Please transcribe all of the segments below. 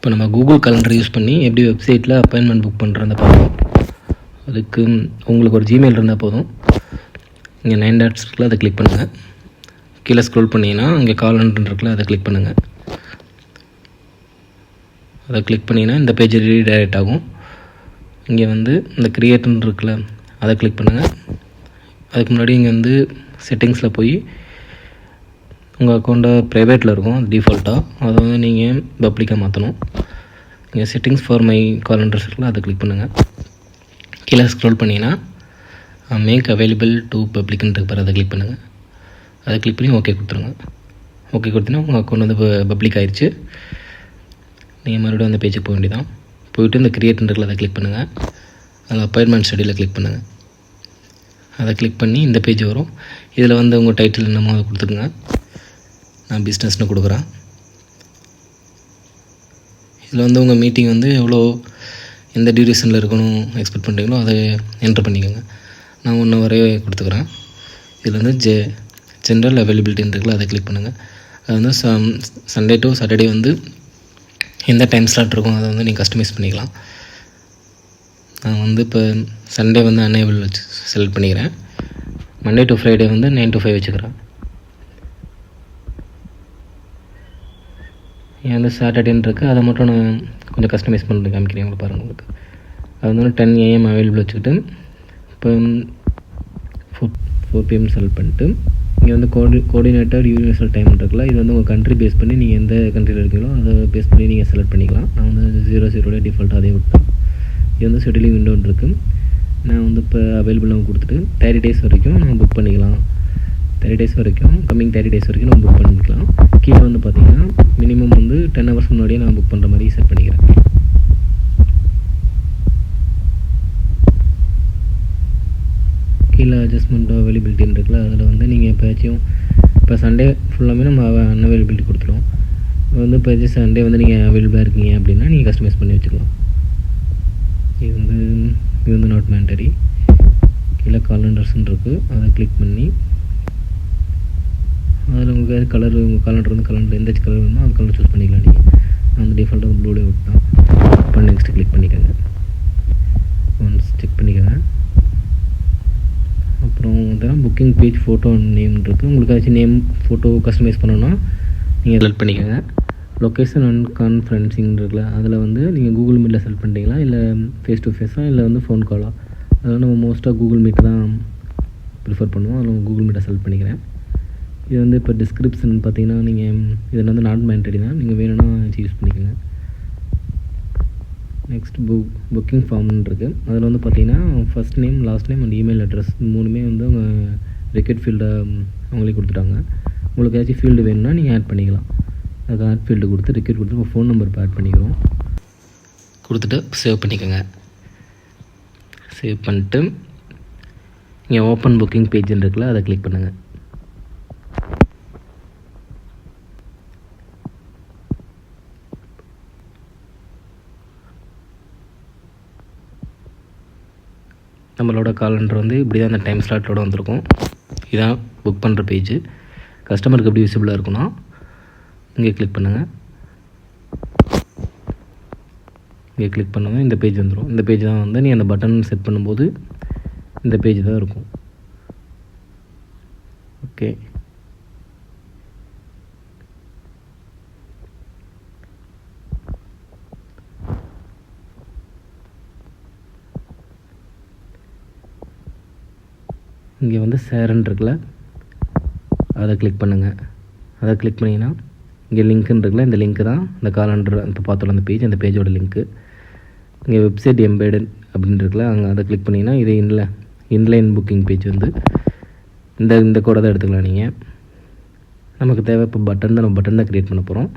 இப்போ நம்ம Google calendar use பண்ணி எப்படி வெப்சைட்டில் அப்பாயின்மெண்ட் புக் பண்ணுறத பார்ப்போம். அதுக்கு உங்களுக்கு ஒரு ஜிமெயில் இருந்தால் போதும். இங்கே 9 டாட்ஸ் இருக்குல்ல, அதை கிளிக் பண்ணுங்கள். கீழே ஸ்க்ரோல் பண்ணிங்கன்னா இங்கே காலண்டர் இருக்குல்ல, அதை கிளிக் பண்ணுங்கள். அதை கிளிக் பண்ணிங்கன்னா இந்த பேஜ் ரீடைரக்ட் ஆகும். இங்கே இந்த கிரியேட்னு இருக்குல்ல, அதை கிளிக் பண்ணுங்கள். அதுக்கு முன்னாடி இங்கே செட்டிங்ஸில் போய் உங்கள் அக்கௌண்ட்டை ப்ரைவேட்டில் இருக்கும் டிஃபால்ட்டாக, அதை நீங்கள் பப்ளிக்காக மாற்றணும். இங்கே செட்டிங்ஸ் ஃபார் மை காலண்டர்ஸ் இருக்குல்ல, அதை கிளிக் பண்ணுங்கள். கீழே ஸ்க்ரோல் பண்ணிங்கன்னா மேக் அவைலபிள் டு பப்ளிக்னு இருப்பார், அதை கிளிக் பண்ணுங்கள். அதை கிளிக் பண்ணி ஓகே கொடுத்துருங்க. ஓகே கொடுத்தீங்கன்னா உங்கள் அக்கௌண்ட் பப்ளிக் ஆயிடுச்சு. நீங்கள் மறுபடியும் அந்த பேஜுக்கு போக வேண்டியதான். போய்ட்டு இந்த கிரியேட்னு இருக்குல்ல, அதை கிளிக் பண்ணுங்கள். அதில் அப்பாயின்மெண்ட் ஷெடியூலில் கிளிக் பண்ணுங்கள். அதை கிளிக் பண்ணி இந்த பேஜ் வரும். இதில் உங்கள் டைட்டில் என்னமோ அதை கொடுத்துருங்க. நான் பிஸ்னஸ்னு கொடுக்குறேன். இதில் உங்கள் மீட்டிங் எவ்வளோ எந்த டியூரேஷனில் இருக்கணும் எக்ஸ்பெக்ட் பண்ணுறீங்களோ அதை என்ட்ரு பண்ணிக்கோங்க. நான் 1 hour கொடுத்துக்கிறேன். இதில் ஜென்ரல் அவைலபிலிட்டின்னு இருக்குல்ல, அதை கிளிக் பண்ணுங்கள். அது சண்டே டு சாட்டர்டே எந்த டைம் ஸ்லாட் இருக்கும் அதை நீங்கள் கஸ்டமைஸ் பண்ணிக்கலாம். நான் இப்போ சண்டே அன்ஏபிள் வச்சு செலக்ட் பண்ணிக்கிறேன். மண்டே டு ஃப்ரைடே 9 to 5 வச்சுக்கிறேன். ஏன் சாட்டர்டேன்னு இருக்குது, அதை மட்டும் நான் கொஞ்சம் கஸ்டமைஸ் பண்ணி காமிக்கிறேன் உங்களுக்கு பாருங்கள். உங்களுக்கு அது 10 AM அவைலபிள் வச்சுக்கிட்டு இப்போ 4 PM செலக்ட் பண்ணிட்டு இங்கே கோஆர்டினேட்டர் யூனிவர்சல் டைம் இருக்குல்ல, இது உங்கள் கண்ட்ரி பேஸ் பண்ணி நீங்கள் எந்த கண்ட்ரியில் இருக்கீங்களோ அதை பேஸ் பண்ணி நீங்கள் செலக்ட் பண்ணிக்கலாம். நான் 00 டிஃபால்ட்டாக அதே விட்டேன். இது ஷெட்யூலிங் விண்டோன்னு இருக்குது. நான் இப்போ அவைலபிள் கொடுத்துட்டு 30 days வரைக்கும் நம்ம புக் பண்ணிக்கலாம். 30 days வரைக்கும், கம்மிங் 30 days வரைக்கும் நம்ம புக் பண்ணிக்கலாம். கீழே பார்த்தீங்கன்னா மினிமம் 10 hours முன்னாடியே நான் புக் பண்ணுற மாதிரி செட் பண்ணிக்கிறேன். கீழே அட்ஜஸ்ட்மெண்ட் அவைலபிலிட்டின்னு இருக்குல்ல, அதில் நீங்கள் எப்போயாச்சும் இப்போ சண்டே ஃபுல்லாமே நம்ம அன்அவைலபிலிட்டி கொடுத்துருவோம். இப்போ சண்டே நீங்கள் அவைலபிளாக இருக்கீங்க அப்படின்னா நீங்கள் கஸ்டமைஸ் பண்ணி வச்சுக்கலாம். இது நாட் மேண்டரி. கீழே காலண்டர்ஸ்ன்னு இருக்குது, அதை கிளிக் பண்ணி அதில் உங்களுக்கு கலர், உங்கள் காலண்டர் எந்த கலர் வேணுமோ அது கலர் சூஸ் பண்ணிக்கலாம். நீங்கள் அந்த டிஃபால்ட்டாக ப்ளூலேயே விட்டோம். இப்போ நெக்ஸ்ட் கிளிக் பண்ணிக்கோங்க. ஒன்ஸ் செக் பண்ணிக்கோங்க. அப்புறம் புக்கிங் பேஜ் ஃபோட்டோ நேம் இருக்குது. உங்களுக்கு ஏதாச்சும் நேம் ஃபோட்டோ கஸ்டமைஸ் பண்ணணும்னா நீங்கள் செலக்ட் பண்ணிக்கோங்க. லொக்கேஷன் அண்ட் கான்ஃபரன்சிங் இருக்குல்ல, அதில் நீங்கள் கூகுள் மீட்டில் செலக்ட் பண்ணிட்டீங்களா, இல்லை ஃபேஸ் டு ஃபேஸாக, இல்லை ஃபோன் காலா. அதனால் நம்ம மோஸ்ட்டாக கூகுள் மீட் தான் ப்ரிஃபர் பண்ணுவோம். அதில் கூகுள் மீட்டை செலக்ட் பண்ணிக்கிறேன். இது இப்போ டிஸ்கிரிப்ஷன் பார்த்தீங்கன்னா நீங்கள் இதில் நாட் மேண்டரி தான், நீங்கள் வேணும்னா யூஸ் பண்ணிக்கோங்க. நெக்ஸ்ட் புக்கிங் ஃபார்ம்னு இருக்குது. அதில் பார்த்தீங்கன்னா first name, last name and email address 3மே அவங்க ரெக்கார்ட் ஃபீல்டை அவங்களே கொடுத்துட்டாங்க. உங்களுக்கு ஏதாச்சும் ஃபீல்டு வேணும்னா நீங்கள் ஆட் பண்ணிக்கலாம். அதுக்கு ஆட் ஃபீல்டு கொடுத்து ரெக்கார்ட் கொடுத்து உங்கள் ஃபோன் நம்பர் ஆட் பண்ணிக்கிறோம். கொடுத்துட்டு சேவ் பண்ணிக்கோங்க. சேவ் பண்ணிட்டு இங்கே ஓப்பன் புக்கிங் பேஜ்ன்னு இருக்குல்ல, அதை கிளிக் பண்ணுங்கள். நம்மளோட காலண்டர் இப்படி தான் அந்த டைம் ஸ்லாட்டோடு வந்திருக்கும். இதான் புக் பண்ணுற பேஜ். கஸ்டமருக்கு எப்படி விசிபிளாக இருக்குன்னா இங்கே கிளிக் பண்ணுங்கள். இங்கே கிளிக் பண்ணுங்கள், இந்த பேஜ் வந்துடும். இந்த பேஜ் தான் நீ அந்த பட்டன் செட் பண்ணும்போது இந்த பேஜ் தான் இருக்கும். ஓகே, இங்கே ஷேர்ன்னு இருக்குல்ல, அதை கிளிக் பண்ணுங்கள். அதை கிளிக் பண்ணிங்கன்னா இங்கே லிங்க்குன்னு இருக்குல்ல, இந்த லிங்க்கு தான் இந்த காலண்டர் இப்போ பார்த்தோம் அந்த பேஜ், அந்த பேஜோட லிங்க்கு. இங்கே வெப்சைட் எம்பெடட் அப்படின்னு இருக்குல்ல, அங்கே அதை கிளிக் பண்ணிங்கன்னா இது இன்லைன் புக்கிங் பேஜ் இந்த கோடை தான் எடுத்துக்கலாம். நீங்கள் நமக்கு தேவை இப்போ பட்டன் தான், நம்ம பட்டன் தான் க்ரியேட் பண்ண போகிறோம்.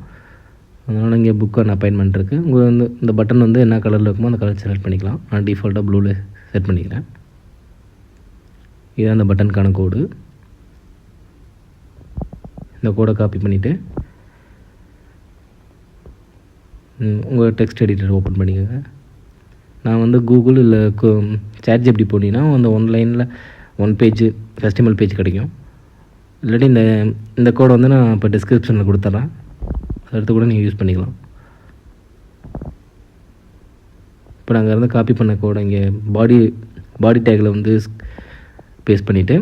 அதனால் இங்கே புக் அண்ட் அப்பாயின்மெண்ட் இருக்குது. உங்கள் இந்த பட்டன் என்ன கலரில் இருக்குமோ அந்த கலர் செலக்ட் பண்ணிக்கலாம். நான் டிஃபால்ட்டாக ப்ளூவில் செட் பண்ணிக்கிறேன். இதுதான் அந்த பட்டனுக்கான கோடு. இந்த கோடை காப்பி பண்ணிவிட்டு உங்கள் டெக்ஸ்ட் எடிட்டர் ஓப்பன் பண்ணிக்கோங்க. நான் கூகுள் இல்லை ChatGPT போனீங்கன்னா அந்த ஒன்லைனில் 1 பேஜ் கஸ்டமர் பேஜ் கிடைக்கும். இல்லாட்டி இந்த கோடை நான் இப்போ டிஸ்கிரிப்ஷனில் கொடுத்துட்றேன். அதை எடுத்து கூட நீங்கள் யூஸ் பண்ணிக்கலாம். இப்போ நாங்கள் இருந்து காப்பி பண்ண கோடை இங்கே பாடி டேக்கில் வந்து பேஸ்ட் பண்ணிவிட்டு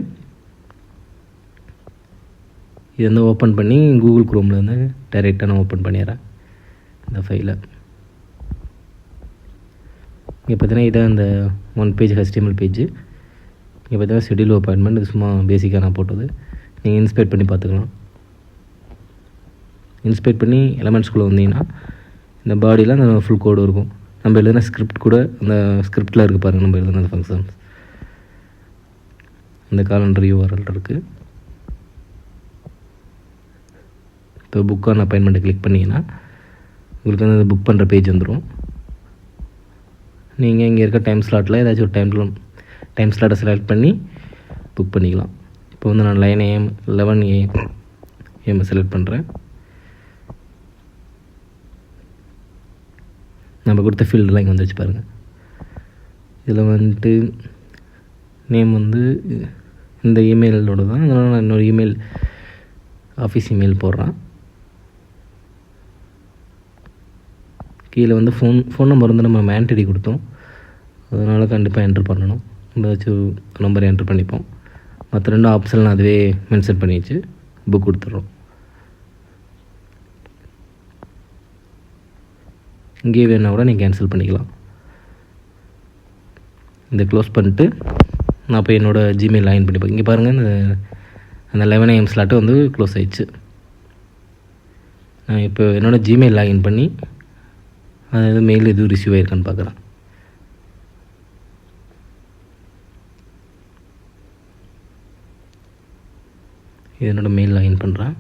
இது வந்து ஓப்பன் பண்ணி கூகுள் குரோமில் வந்து டைரெக்டாக நான் ஓப்பன் பண்ணிடுறேன் இந்த ஃபைலை. இங்கே பார்த்தீங்கன்னா இதான் இந்த 1 பேஜ் HTML பேஜ். இங்கே பார்த்தீங்கன்னா ஷெட்யூல் அப்பாயின்மெண்ட், இது சும்மா பேசிக்காக நான் போட்டது. நீங்கள் இன்ஸ்பெக்ட் பண்ணி பார்த்துக்கலாம். இன்ஸ்பெக்ட் பண்ணி எலமெண்ட்ஸ்குள்ளே வந்தீங்கன்னா இந்த பாடியில் அந்த ஃபுல் கோடு இருக்கும். நம்ம எழுதின ஸ்கிரிப்ட் கூட அந்த ஸ்கிரிப்டில் இருக்குது பாருங்கள், நம்ம எழுதின ஃபங்க்ஷன்ஸ் அந்த காலண்டர் URL இருக்குது. இப்போ புக் ஆன் அப்பாயின்மெண்ட்டை கிளிக் பண்ணிங்கன்னா உங்களுக்கு வந்து அந்த புக் பண்ணுற பேஜ் வந்துடும். நீங்கள் இங்கே இருக்க டைம் ஸ்லாட்டில் ஏதாச்சும் ஒரு டைம் ஸ்லாட்டை செலக்ட் பண்ணி புக் பண்ணிக்கலாம். இப்போ வந்து நான் 11 AM செலக்ட் பண்ணுறேன். நம்ம கொடுத்த ஃபீல்டெலாம் இங்கே வந்துச்சு பாருங்கள். இதில் வந்துட்டு நேம் வந்து இந்த இமெயிலோட தான், அதனால் நான் இன்னொரு இமெயில் ஆஃபீஸ் இமெயில் போடுறேன். கீழே வந்து ஃபோன் நம்பர் வந்து நம்ம மேண்டரி கொடுத்தோம், அதனால் கண்டிப்பாக என்ட்ரு பண்ணணும். நம்ம ஏதாச்சும் நம்பர் என்ட்ரு பண்ணிப்போம். மற்ற 2 ஆப்ஷன் அதுவே மென்ஷன் பண்ணி வச்சு புக் கொடுத்துட்றோம். இங்கேயே வேணால் கூட நீங்கள் கேன்சல் பண்ணிக்கலாம். இதை க்ளோஸ் பண்ணிட்டு நான் போய் என்னோடய ஜிமெயில் லாகின் பண்ணிப்பேன். இங்கே பாருங்கள், அந்த 11 AM ஸ்லாட்டு வந்து க்ளோஸ் ஆகிடுச்சு. நான் இப்போ என்னோடய ஜிமெயில் லாகின் பண்ணி அதாவது மெயில் எதுவும் ரிசீவ் ஆகிருக்கான்னு பார்க்குறேன். இது என்னோடய மெயில் லாகின் பண்ணுறேன்.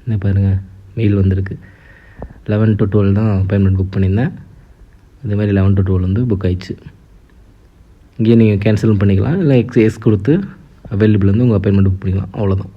என்ன பாருங்கள், மெயில் வந்திருக்கு. 11 to 12 தான் அப்பாயின்மெண்ட் புக் பண்ணியிருந்தேன். அதே மாதிரி 11 to 12 வந்து புக் ஆயிடுச்சு. இங்கேயே நீங்கள் கேன்சலும் பண்ணிக்கலாம், இல்லை எக்ஸ் கொடுத்து அவைலபிள் வந்து உங்கள் அப்பாயின்மெண்ட் புக் பண்ணிக்கலாம். அவ்வளோதான்.